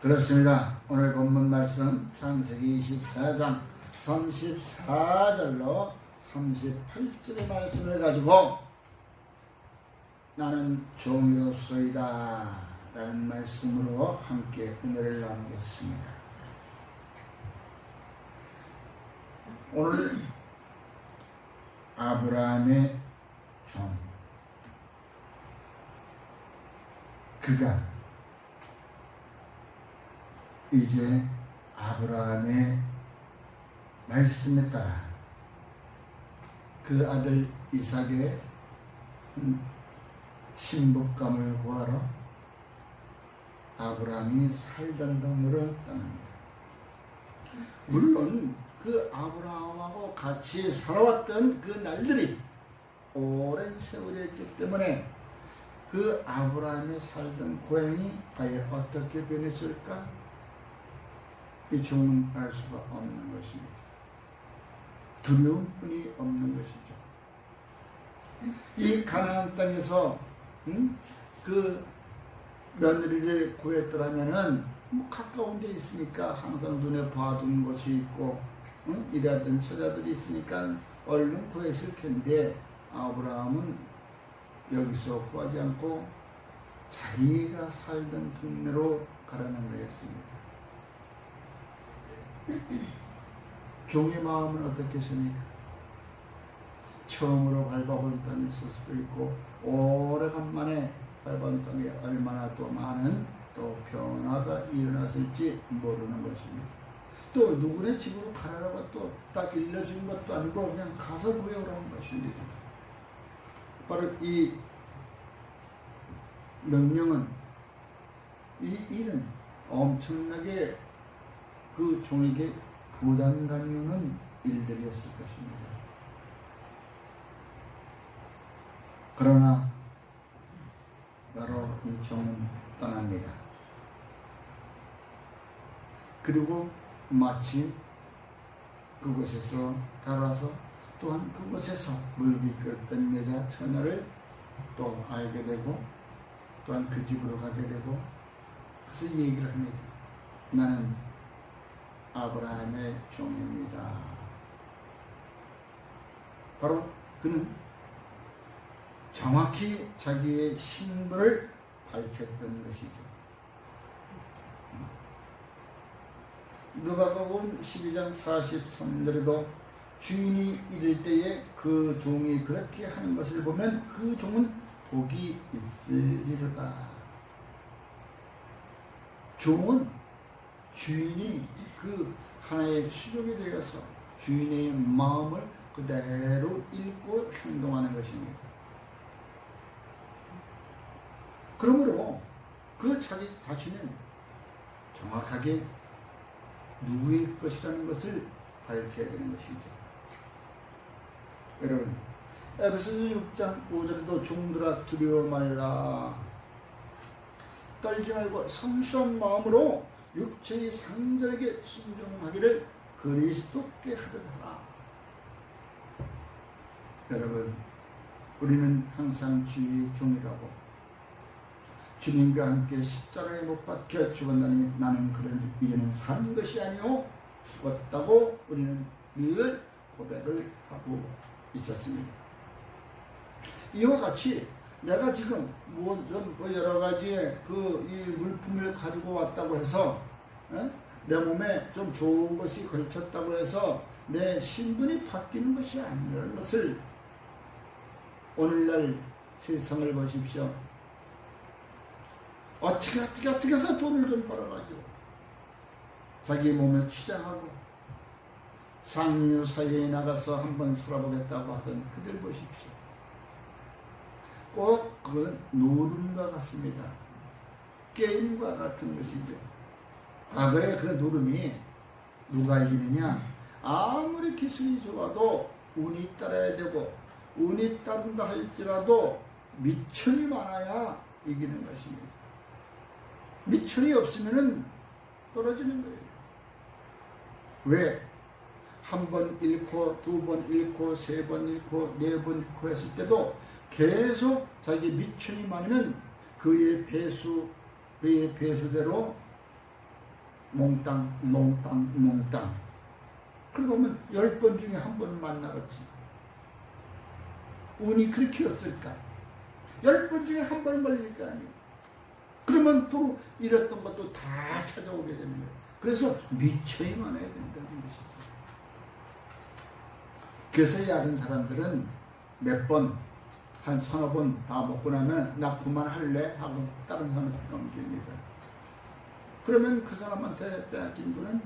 그렇습니다. 오늘 본문 말씀 창세기 24장 34절로 38절의 말씀을 가지고 나는 종이로소이다 라는 말씀으로 함께 은혜를 나누겠습니다. 오늘 아브라함의 종, 그가 이제 아브라함의 말씀에 따라 그 아들 이삭의 신부감을 구하러 아브라함이 살던 동네로 떠납니다. 물론 그 아브라함하고 같이 살아왔던 그 날들이 오랜 세월이었기 때문에 그 아브라함이 살던 고향이 과연 어떻게 변했을까? 이 종은 알 수가 없는 것입니다. 두려움뿐이 없는 것이죠. 이 가나안 땅에서 그 며느리를 구했더라면은 가까운 데 있으니까 항상 눈에 봐둔 곳이 있고 일하던 처자들이 있으니까 얼른 구했을 텐데 아브라함은 여기서 구하지 않고 자기가 살던 동네로 가라는 거였습니다. 종의 마음은 어떻겠습니까? 처음으로 밟아본 땅이 있을 수도 있고 오래간만에 밟은 땅에 얼마나 또 많은 또 변화가 일어났을지 모르는 것입니다. 또 누구네 집으로 가라고 또 딱 일러준 것도 아니고 그냥 가서 구해오라는 것입니다. 바로 이 명령은, 이 일은 엄청나게 그 종에게 부담감이 오는 일들이었을 것입니다. 그러나 바로 이 종은 떠납니다. 그리고 마침 그곳에서 달아서 또한 그곳에서 물귀켰던 여자 처녀를 또 알게 되고 또한 그 집으로 가게 되고 그래서 얘기를 합니다. 나는 아브라함의 종입니다. 바로 그는 정확히 자기의 신분을 밝혔던 것이죠. 누가복음 12장 43절에도 주인이 이를 때에 그 종이 그렇게 하는 것을 보면 그 종은 복이 있으리로다. 종은 주인이 그 하나의 수족이 되어서 주인의 마음을 그대로 읽고 행동하는 것입니다. 그러므로 그 자기 자신은 정확하게 누구의 것이라는 것을 밝혀야 되는 것이죠. 여러분, 에베소서 6장 5절에도 종들아 두려워 말라, 떨지 말고 성실한 마음으로 육체의 상전에게 순종하기를 그리스도께 하듯 하라. 여러분, 우리는 항상 주의 종이라고, 주님과 함께 십자가에 못 박혀 죽었나니 나는 그런 일에는 산 것이 아니오 죽었다고 우리는 늘 고백을 하고 있었습니다. 이와 같이 내가 지금 여러 가지의 이 물품을 가지고 왔다고 해서 내 몸에 좀 좋은 것이 걸쳤다고 해서 내 신분이 바뀌는 것이 아니라는 것을 오늘날 세상을 보십시오. 어떻게 해서 돈을 좀 벌어가지고 자기 몸을 치장하고 상류 사회에 나가서 한번 살아보겠다고 하던 그들 보십시오. 꼭 그건 노름과 같습니다. 게임과 같은 것이죠. 과거에 그 노름이 누가 이기느냐? 아무리 기술이 좋아도 운이 따라야 되고, 운이 따른다 할지라도 미천이 많아야 이기는 것입니다. 미천이 없으면 떨어지는 거예요. 왜? 한 번 잃고, 두 번 잃고, 세 번 잃고, 네 번 잃고 했을 때도 계속 자기 미천이 많으면 그의 배수대로 몽땅 몽땅 몽땅. 그러고 보면 10번 중에 한 번은 만나겠지. 운이 그렇게 없을까? 10번 중에 한 번은 걸릴 거 아니에요. 그러면 또 잃었던 것도 다 찾아오게 되는 거예요. 그래서 미쳐야만 해야 된다는 것이죠. 그래서 야른 사람들은 몇 번, 한 서너 번 다 먹고 나면 나 그만할래 하고 다른 사람한테 넘깁니다. 그러면 그 사람한테 빼앗긴 거는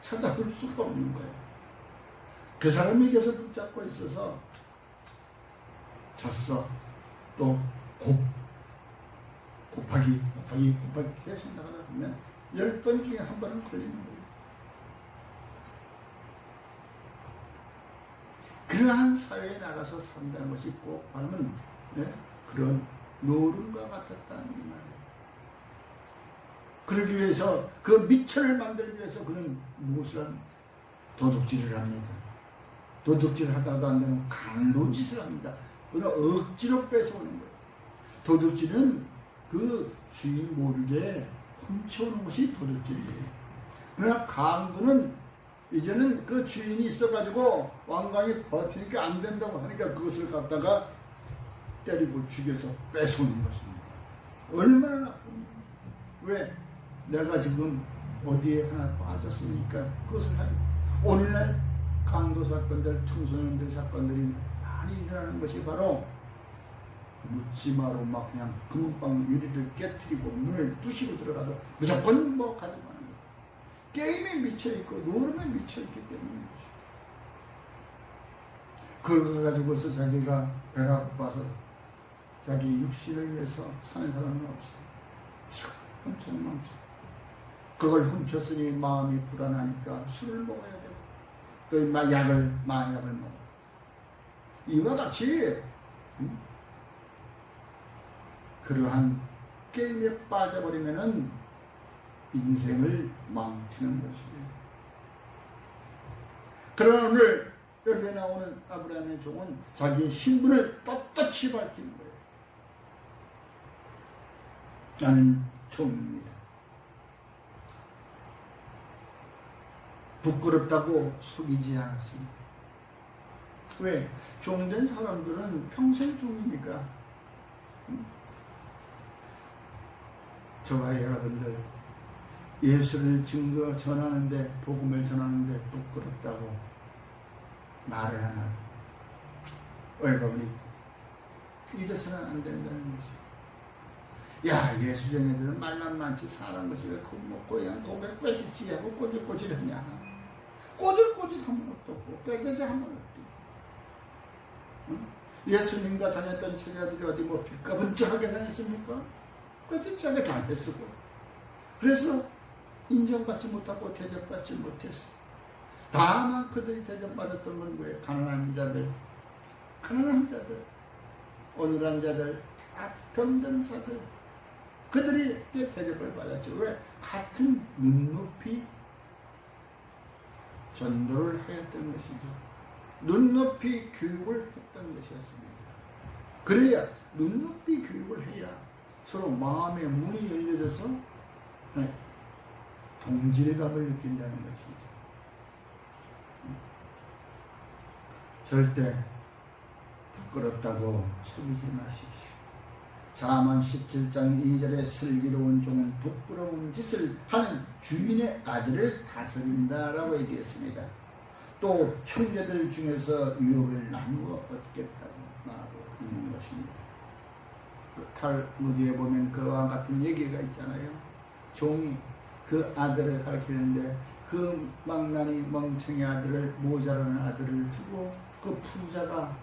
찾아볼 수가 없는 거예요. 그 사람이 계속 붙잡고 있어서 졌어. 또 곱하기 계속 나가다 보면 10번 중에 한 번은 걸리는 거예요. 그러한 사회에 나가서 산다는 것이 꼭 바라면 그런 노름과 같았다는 말이에요. 그러기 위해서 그 미천을 만들기 위해서 그는 무엇을 합니까? 도둑질을 합니다. 도둑질을 하다도 안 되면 강도짓을 합니다. 그러나 억지로 뺏어오는 거예요. 도둑질은 그 주인 모르게 훔쳐오는 것이 도둑질이에요. 그러나 강도는 이제는 그 주인이 있어가지고 왕관이 버티니까 안 된다고 하니까 그것을 갖다가 때리고 죽여서 뺏어오는 것입니다. 얼마나 나쁩니까? 왜? 내가 지금 어디에 하나 빠졌으니까 그것을 하니. 오늘날 강도 사건들, 청소년들 사건들이 많이 일어나는 것이 바로 묻지마로 막 그냥 금은방 유리를 깨트리고 문을 부시고 들어가서 무조건 뭐 가져가는 거예요. 게임에 미쳐있고 노름에 미쳐있기 때문이죠. 그걸 가지고서 자기가 배가 고파서 자기 육신을 위해서 사는 사람은 없어요. 훔쳐망쳐. 그걸 훔쳤으니 마음이 불안하니까 술을 먹어야 되고 또 마약을 먹어. 이와 같이 그러한 게임에 빠져버리면은 인생을 망치는 것이에요. 그러나 오늘 여기에 나오는 아브라함의 종은 자기의 신분을 떳떳이 밝히는 거예요. 나는 종입니다. 부끄럽다고 속이지 않았습니다. 왜? 종된 사람들은 평생 종이니까. 저와 여러분들 예수를 전하는데 복음을 전하는데 부끄럽다고 말을 하나 얼버무리 이래서는 안 된다는 거지. 야, 예수 전에들은 말만 많지 사람 것이 왜 그냥 고백 빼지지 하고 꼬질꼬질하냐. 꼬질꼬질하면 어떻고 빼개자 하면 어떻고. 응? 예수님과 다녔던 제자들이 어디 뭐 빚가분쩍하게 다녔습니까? 꾀짓하게 다녔고. 그래서 인정받지 못하고 대접받지 못했어. 다만 그들이 대접받았던 건 왜? 가난한 자들, 어눌한 자들, 병든 자들, 그들이 대접을 받았죠. 왜? 같은 눈높이 전도를 하였던 것이죠. 눈높이 교육을 했던 것이었습니다. 그래야 눈높이 교육을 해야 서로 마음의 문이 열려져서 동질감을 느낀다는 것이죠. 절대 부끄럽다고 속이지 마십시오. 잠언 17장 2절에 슬기로운 종은 부끄러운 짓을 하는 주인의 아들을 다스린다라고 얘기했습니다. 또 형제들 중에서 유업을 나누어 얻겠다고 말하고 있는 것입니다. 그 탈무드에 보면 그와 같은 얘기가 있잖아요. 종이 그 아들을 가르치는데 그 망나니 멍청이 아들을 모자라는 아들을 두고 그 부자가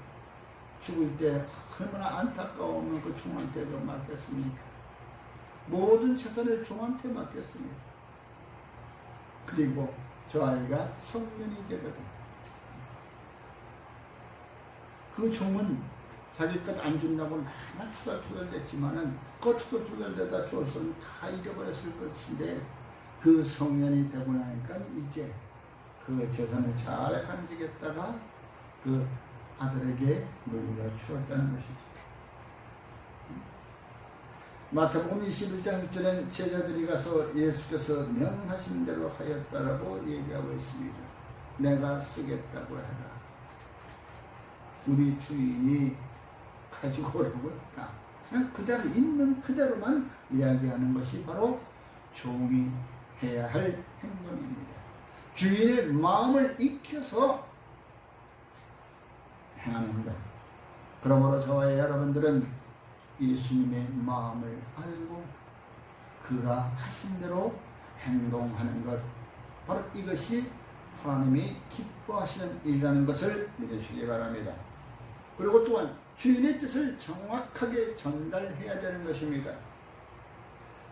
죽을 때 얼마나 안타까우면 그 종한테 맡겼습니까? 모든 재산을 종한테 맡겼습니다. 그리고 저 아이가 성년이 되거든. 그 종은 자기 것 안 준다고 맨날 투덜투덜 댔지만은 그 투덜투덜대다 줬으면 다 잃어버렸을 것인데 그 성년이 되고 나니까 이제 그 재산을 잘 간직했다가 그 아들에게 물려 주었다는 것이죠. 마태복음 21장 6절엔 제자들이 가서 예수께서 명하신 대로 하였다라고 얘기하고 있습니다. 내가 쓰겠다고 해라. 우리 주인이 가지고 오라고 했다. 그냥 그대로 있는 그대로만 이야기하는 것이 바로 종이 해야 할 행동입니다. 주인의 마음을 익혀서 행하는 것. 그러므로 저와 여러분들은 예수님의 마음을 알고 그가 하신 대로 행동하는 것, 바로 이것이 하나님이 기뻐하시는 일이라는 것을 믿으시기 바랍니다. 그리고 또한 주인의 뜻을 정확하게 전달해야 되는 것입니다.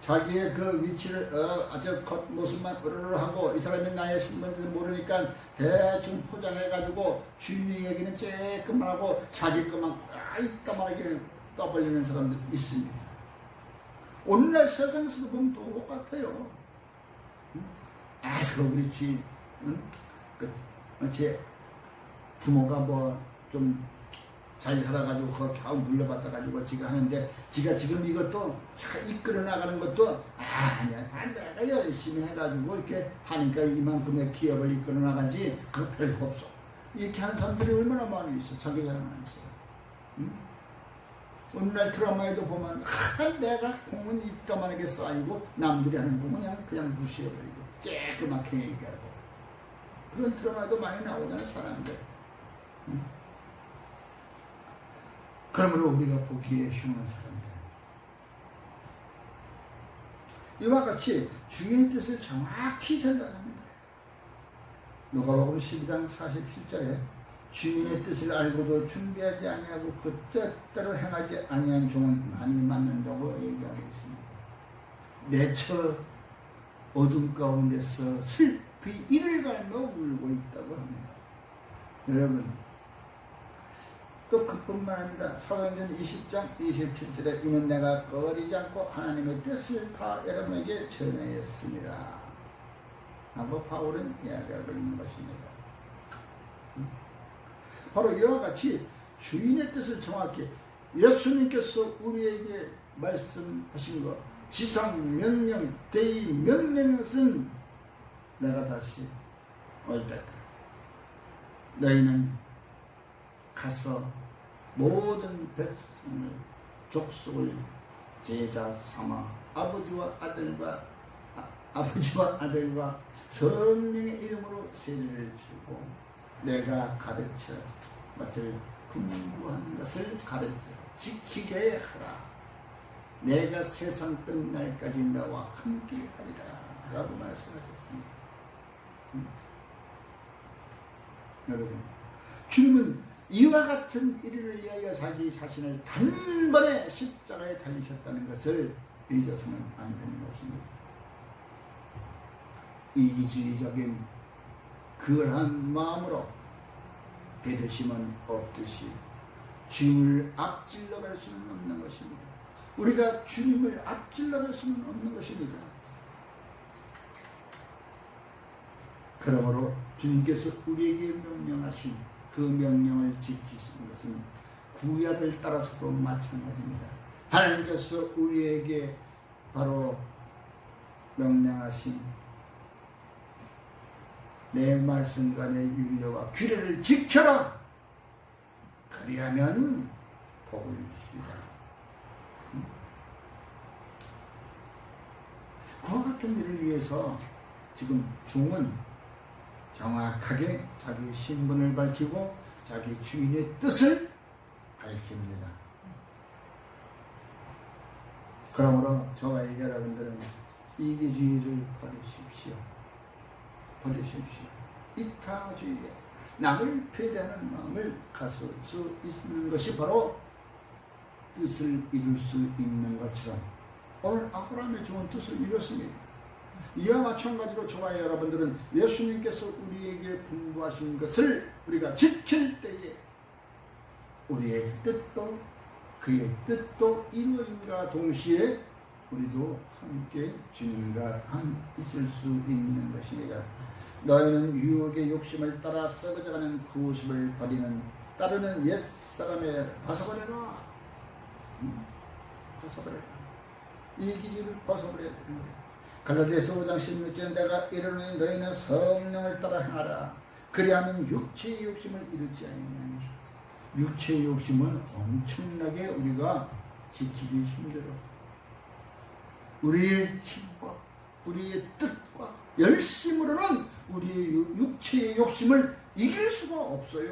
자기의 그 위치를 아주 겉모습만 으르르하고 이 사람이 나의 신분인지 모르니까 대충 포장해가지고 주인의 얘기는 쬐끔만 하고 자기 것만 이따만하게 떠벌리는 사람들 있습니다. 오늘날 세상에서도 보면 똑같아요. 그 우리 주인, 제 부모가 뭐 좀 잘 살아가지고 그거 겨우 물려받아가지고 지가 하는데 지가 지금 이것도 이끌어 나가는 것도 아니야, 다 내가 열심히 해가지고 이렇게 하니까 이만큼의 기업을 이끌어 나가지 그거 별거 없어. 이렇게 한 사람들이 얼마나 많이 있어. 자기 자랑만 있어요. 오늘날 드라마에도 보면 내가 공은 이따만하게 쌓이고 남들이 하는 공은 그냥 무시해버리고 쬐끄맣게 얘기하고 그런 드라마도 많이 나오잖아요, 사람들. 그러므로 우리가 보기에 흉한 사람들, 이와 같이 주의 뜻을 정확히 전달합니다. 누가복음 12장 47절에 주인의 뜻을 알고도 준비하지 아니하고 그 뜻대로 행하지 아니한 종은 많이 맞는다고 얘기하고 있습니다. 내처 어둠 가운데서 슬피 이를 갈며 울고 있다고 합니다. 여러분, 또 그뿐만 아니라 사도행전 20장 27절에 이는 내가 꺼리지 않고 하나님의 뜻을 다 여러분에게 전하였습니다 하고 바울은 이야기하고 있는 것입니다. 바로 이와 같이 주인의 뜻을 정확히 예수님께서 우리에게 말씀하신 것, 지상 명령, 대의 명령의 것은 내가 다시 올 때까지 너희는 가서 모든 백성을 족속을 제자 삼아 아버지와 아들과 성령의 이름으로 세례를 주고 내가 가르쳐 것을 분부한 것을 가르쳐 지키게 하라. 내가 세상 끝날까지 너와 함께 하리라 라고 말씀하셨습니다. 여러분, 주님은 이와 같은 일을 위하여 자기 자신을 단번에 십자가에 달리셨다는 것을 잊어서는 안 되는 것입니다. 이기주의적인 그러한 마음으로 배려심은 없듯이 주님을 앞질러 갈 수는 없는 것입니다. 우리가 주님을 앞질러 갈 수는 없는 것입니다. 그러므로 주님께서 우리에게 명령하신 그 명령을 지키시는 것은 구약을 따라서도 마찬가지입니다. 하나님께서 우리에게 바로 명령하신 내 말씀과 내 율례와 규례를 지켜라. 그리하면 복을 주시리라. 그와 같은 일을 위해서 지금 종은 정확하게 자기 신분을 밝히고 자기 주인의 뜻을 밝힙니다. 그러므로 저와 여러분들은 이기주의를 버리십시오. 이타주의에 남을 배려하는 마음을 가질 수 있는 것이 바로 뜻을 이룰 수 있는 것처럼 오늘 아브라함의 좋은 뜻을 이뤘습니다. 이와 마찬가지로 저와 여러분들은 예수님께서 우리에게 분부하신 것을 우리가 지킬 때에 우리의 뜻도 그의 뜻도 이루어짐과 동시에 우리도 함께 주님과 있을 수 있는 것입니다. 너희는 유혹의 욕심을 따라 썩어져가는 구습을 따르는 옛사람을 벗어버려라. 벗어버려라. 이 기질을 벗어버려야 되는 거예요. 갈라디아서 5장 16절에 내가 이르노니 너희는 성령을 따라 행하라. 그리하면 육체의 욕심을 이루지 아니하느니라. 육체의 욕심은 엄청나게 우리가 지키기 힘들어. 우리의 힘과 우리의 뜻과 열심으로는 우리의 육체의 욕심을 이길 수가 없어요.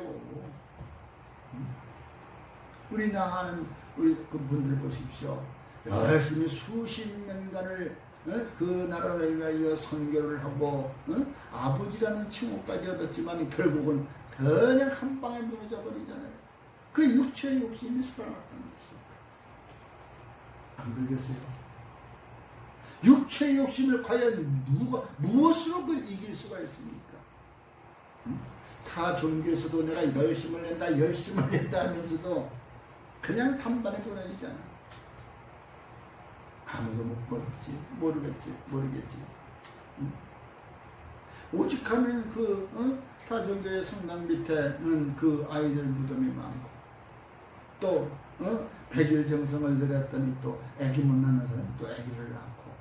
우리 나가는 우리 그분들 보십시오. 열심히 수십 년간을 그 나라를 위하여 선교를 하고 아버지라는 칭호까지 얻었지만 결국은 그냥 한 방에 무너져 버리잖아요. 그 육체의 욕심이 살아났다는 것이죠. 안 그러겠어요? 육체의 욕심을 과연 무엇으로 이길 수가 있습니까? 타 종교에서도 내가 열심을 낸다 하면서도 그냥 단번에 무너지잖아. 아무도 모르겠지. 오직하면 타종교의 성당 밑에는 그 아이들 무덤이 많고 또 100일 정성을 들였더니 또 아기 못 낳는 사람이 또 아기를 낳고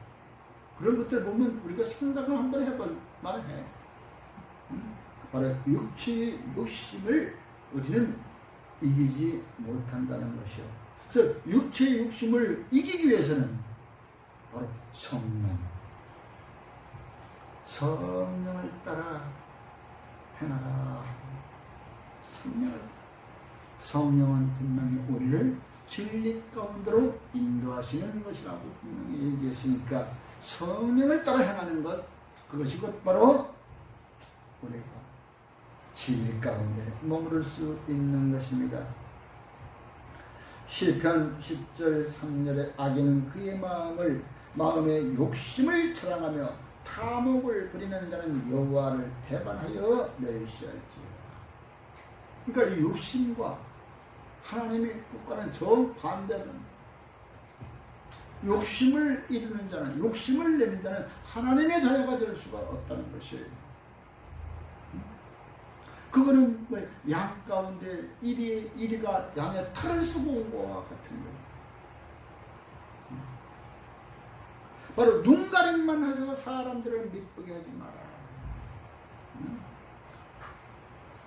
그런 것들 보면 우리가 생각을 한번 해볼 만해. 바로 육체의 욕심을 우리는 이기지 못한다는 것이요. 그래서 육체의 욕심을 이기기 위해서는 바로 성령을 따라 행하라. 성령은 분명히 우리를 진리 가운데로 인도하시는 것이라고 분명히 얘기했으니까 성령을 따라 행하는 것, 그것이 곧 바로 우리가 진리 가운데 머무를 수 있는 것입니다. 시편 10절 3절에 악인은 그의 마음에 욕심을 자랑하며 탐욕을 부리는 자는 여호와를 배반하여 멸시할지어다. 그러니까 이 욕심과 하나님의 뜻과는 정반대는, 욕심을 이루는 자는, 욕심을 내는 자는 하나님의 자녀가 될 수가 없다는 것이에요. 그거는 양 가운데 이리가 양의 탈을 쓰고 온 것과 같은 거예요. 바로 눈가림만 해서 사람들을 미쁘게 하지 마라.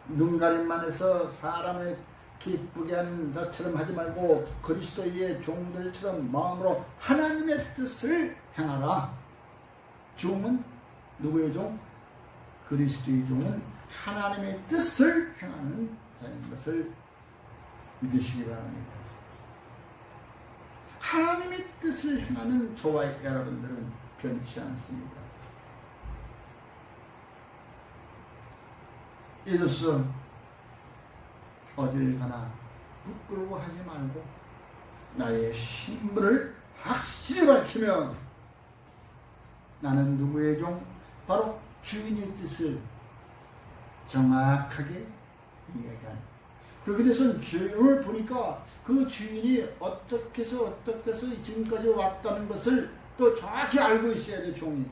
눈가림만 해서 사람을 기쁘게 하는 자처럼 하지 말고 그리스도의 종들처럼 마음으로 하나님의 뜻을 행하라. 종은 누구의 종? 그리스도의 종은 하나님의 뜻을 행하는 자인 것을 믿으시기 바랍니다. 하나님의 뜻을 행하는 저와 여러분들은 변치 않습니다. 이로써 어딜 가나 부끄러워하지 말고 나의 신분을 확실히 밝히며 나는 누구의 종? 바로 주인의 뜻을 정확하게 이야기하는. 그렇게 돼서 주인을 보니까 그 주인이 어떻게 해서 지금까지 왔다는 것을 또 정확히 알고 있어야 돼, 종이.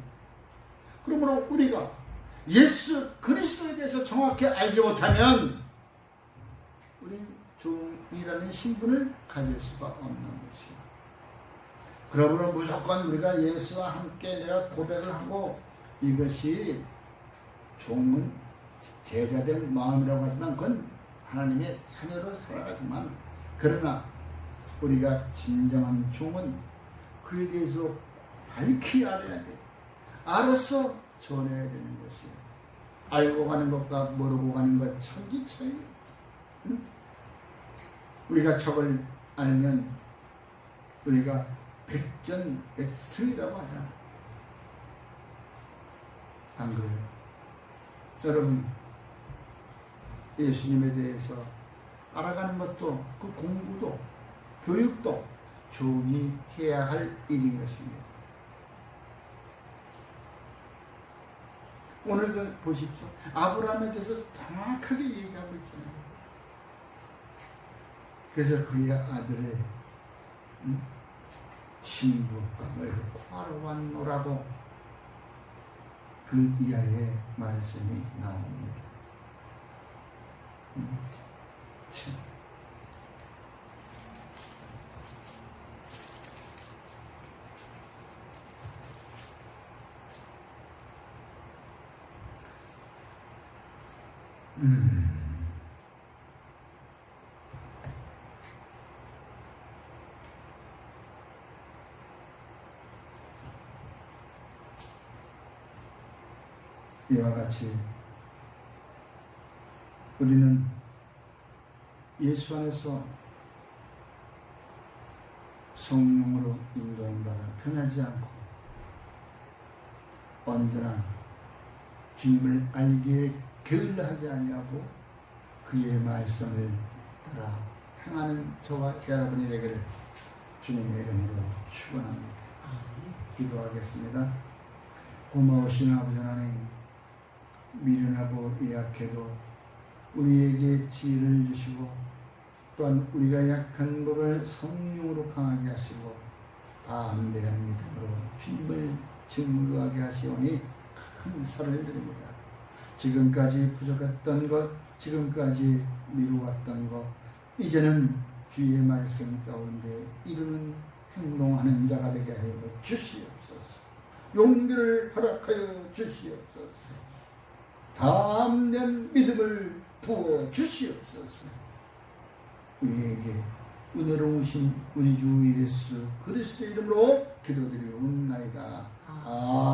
그러므로 우리가 예수 그리스도에 대해서 정확히 알지 못하면 우린 종이라는 신분을 가질 수가 없는 것이에요. 그러므로 무조건 우리가 예수와 함께 내가 고백을 하고, 이것이 종은 제자된 마음이라고 하지만 그건 하나님의 자녀로 살아가지만, 그러나 우리가 진정한 종은 그에 대해서 밝히 알아야 돼. 알아서 전해야 되는 것이에요. 알고 가는 것과 모르고 가는 것 천지 차이. 응? 우리가 저걸 알면 우리가 백전백승이라고 하잖아. 안 그래요? 여러분, 예수님에 대해서 알아가는 것도, 그 공부도, 교육도 종이 해야 할 일인 것입니다. 오늘도 보십시오. 아브라함에 대해서 정확하게 얘기하고 있잖아요. 그래서 그의 아들의 신부감을 화로왔노라고 그 이하의 말씀이 나옵니다. 참. 이와 같이 우리는 예수 안에서 성령으로 인도받아 변하지 않고 언제나 주님을 알기에 게을러하지 아니하고 그의 말씀을 따라 행하는 저와 여러분이 되기를 주님의 이름으로 축원합니다. 기도하겠습니다. 고마우신 아버지 하나님, 미련하고 약해도 우리에게 지혜를 주시고 또한 우리가 약한 법을 성령으로 강하게 하시고 담대한 믿음으로 주님을 증거하게 하시오니 큰 선을 드립니다. 지금까지 부족했던 것, 지금까지 미루었던 것, 이제는 주의 말씀 가운데 이루는 행동하는 자가 되게 하여 주시옵소서. 용기를 허락하여 주시옵소서. 담대한 믿음을 부어 주시옵소서. 우리에게 은혜로우신 우리 주 예수 그리스도의 이름으로 기도드리옵나이다. 아멘.